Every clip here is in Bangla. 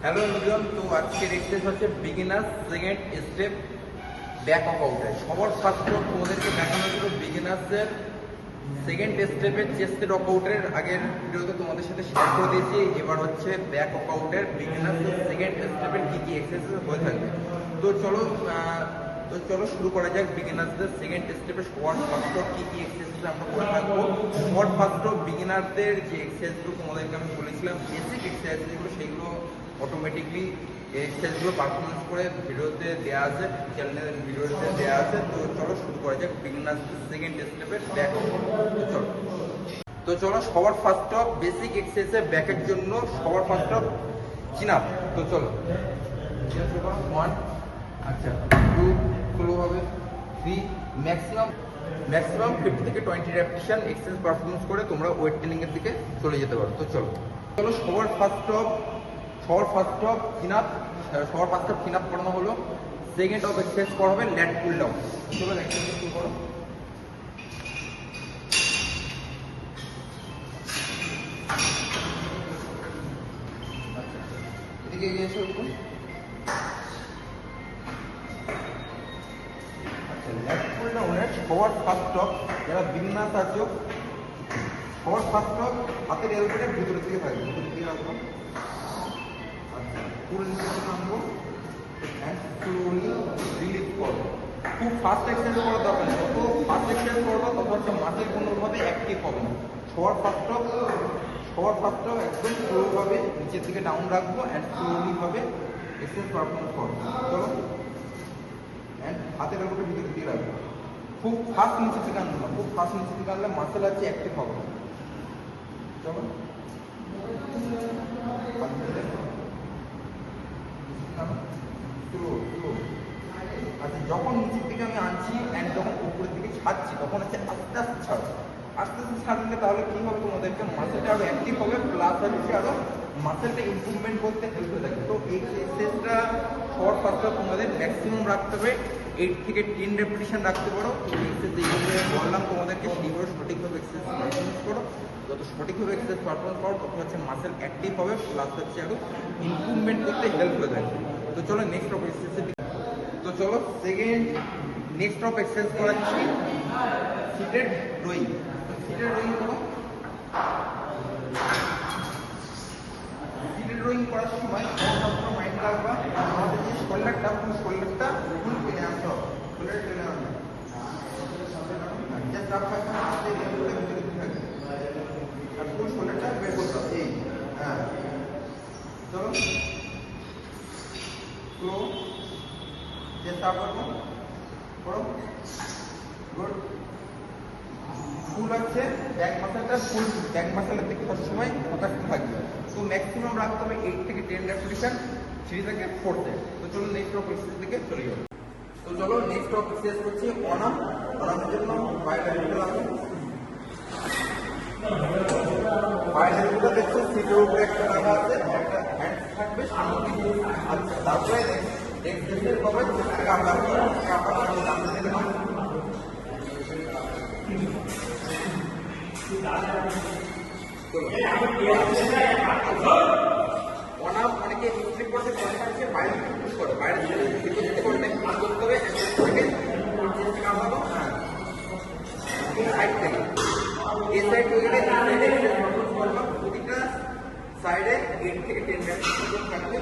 হ্যালো এভরিওয়ান, তো আজকের এক্সারসাইজ হচ্ছে বিগিনার্স সেকেন্ড স্টেপ ব্যাক ওয়ার্কআউটে। সবার ফার্স্ট তোমাদেরকে দেখানো হলো বিগিনার্সের সেকেন্ড স্টেপের চেস্টের ওয়ার্কআউটের আগের ভিডিওতে তোমাদের সাথে শেয়ার করে দিয়েছি। এবার হচ্ছে ব্যাক ওয়ার্কআউটের বিগিনার্সের সেকেন্ড স্টেপের কী কী এক্সারসাইজ হয়ে থাকবে। তো চলো শুরু করা যাক। বিগিনার্সদের সেকেন্ড স্টেপে সবার ফার্স্ট কী কী এক্সারসাইজ আমরা করে থাকবো। সবার ফার্স্ট বিগিনারদের যে এক্সারসাইজগুলো তোমাদেরকে আমি বলেছিলাম বেসিক এক্সারসাইজ যেগুলো, সেইগুলো অটোমেটিকলি এক্সারসাইজগুলো পারফরমেন্স করে ভিডিওতে দেওয়া আছে, চ্যানেলের ভিডিওতে দেওয়া আছে। তো চলো শুরু করা যাক বিগিনার্সদের সেকেন্ড স্টেপের ব্যাক ওয়ার্কআউট। তো চলো সবার ফার্স্ট বেসিক এক্সারসাইজের ব্যাকের জন্য সবার ফার্স্ট চিন আপ। তো চলো 1, আচ্ছা 2, স্লো হবে 3, ম্যাক্সিমাম 50 থেকে 20 রেপিটেশন এক্সারসাইজ পারফরমেন্স করে তোমরা ওয়েট ট্রেনিং এর দিকে চলে যেতে পারো। তো চলো সবার ফার্স্ট চিন আপ করানো হলো। সেকেন্ড অফ এক্সারসাইজ করা হবে ল্যাট পুল ডাউন। চলো এক্সারসাইজ শুরু করো। এদিকে এগিয়ে এসো একটু। সবার ফার্স্ট যারা বিগিনার্স আছো, সবার ফার্স্ট হাতের এলবোটা ভিতরে থেকে থাকবে, ভিতরে থেকে রাখবো। আচ্ছা পুরো নিচে নামবো অ্যান্ড স্লোলি রিলিজ করবো। খুব ফাস্ট এক্সারসাইজ করার দরকার নেই, যত ফাস্ট এক্সারসাইজ করবো তত হচ্ছে মাসেল কোনোভাবে অ্যাক্টিভ হবে না। সবার ফার্স্ট একদম স্লোভাবে নিচের দিকে ডাউন রাখবো অ্যান্ড স্লোলি ভাবে এক্সারসাইজ পারফরমেন্স করবো। চলো অ্যান্ড হাতের এলবোটা ভিতরে দিয়ে রাখবো। খুব ফাস্ট নিচে থেকে আনবো না, খুব ফাস্ট নিচে থেকে আনলে মাসেল আছে অ্যাক্টিভ হবে। চলো আচ্ছা, যখন নিচের থেকে আমি আনছি অ্যান্ড যখন উপরের দিকে ছাড়ছি তখন হচ্ছে আস্তে আস্তে ছাড়বো। আস্তে আস্তে ছাড়লে তাহলে কী হবে, তোমাদেরকে মাসেলটা আরও অ্যাক্টিভ হবে, প্লাস হচ্ছে আরও মাসেলটা ইমপ্রুভমেন্ট করতে হেল্প হয়ে থাকে। তো এই এক্সারসাইজটা সবার ফার্স্টে তোমাদের ম্যাক্সিমাম রাখতে হবে 8 থেকে 10 রেপিটেশন রাখতে পারো। তো এক্সারসাইজ যেগুলো বললাম তোমাদেরকে সেইগুলো সঠিকভাবে এক্সারসাইজ পারফরমেন্স করো। যত সঠিকভাবে এক্সারসাইজ পারফরমেন্স করো তত হচ্ছে মাসেল অ্যাক্টিভ হবে, প্লাস হচ্ছে আরও ইমপ্রুভমেন্ট করতে হেল্প হয়ে থাকে। তো চলো নেক্সট অফ এক্সারসাইজ। তো চলো নেক্সট অফ এক্সারসাইজ করাচ্ছি সিটেড রোয়িং। সিটেড রোয়িং করো। সিটেড রোয়িং করার সময় মাইন্ড রাখবা আমাদের যে শোল্ডারটা ফুল টেনে আনতে হবে, শোল্ডার টেনে আনবে। জাস্ট আপনার হাতে ভিতরে থাকবে আর ফুল শোল্ডারটা বের করতে হবে। এই হ্যাঁ, চলো স্লো জাস্ট আপনার করো। গুড। ফুল হচ্ছে ব্যাক মাসেলটা, ফুল ব্যাক মাসেলের দিকে সবসময় ফোকাস থাকবে। তো ম্যাক্সিমাম রাখতে হবে 8 থেকে 10 রেপিটেশন, 3 থেকে 4 সেট। তো চলো নেক্সট অফ এক্সারসাইজ দিকে চলে যাবো। তো চলো নেক্সট অফ এক্সারসাইজ করছি অনামের জন্য বাইরের এলবোটা লাগবে। বাইরের এলবোটা দেখছো সিটের উপরে একটা রাখা আছে, একটা হ্যান্ড থাকবে সামনে দিকে। আচ্ছা তারপরে এক্সারসাইজ করবে অনেকে স্লিপ করতে বাইরে পুশ করে, বাইরে করতে হবে সাইড থেকে। এই সাইড হয়ে গেলে প্রতিটা সাইডে 8 থেকে 10 রেপিটেশন থাকবে।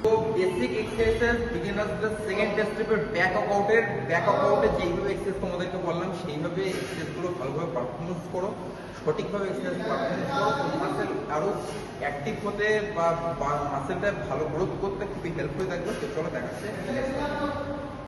তো বেসিক এক্সারসাইজ বিগিনার্সদের সেকেন্ড স্টেপের ব্যাক ওয়ার্কআউটে যেইভাবে এক্সারসাইজ তোমাদেরকে বললাম সেইভাবে এক্সারসাইজগুলো ভালোভাবে পারফরমেন্স করো, সঠিকভাবে এক্সারসাইজ পারফরমেন্স করো। মাসেল আরও অ্যাক্টিভ হতে বা মাসেলটা ভালো গ্রোথ করতে খুবই হেল্প হয়ে থাকবে। তো চলো দেখাচ্ছে।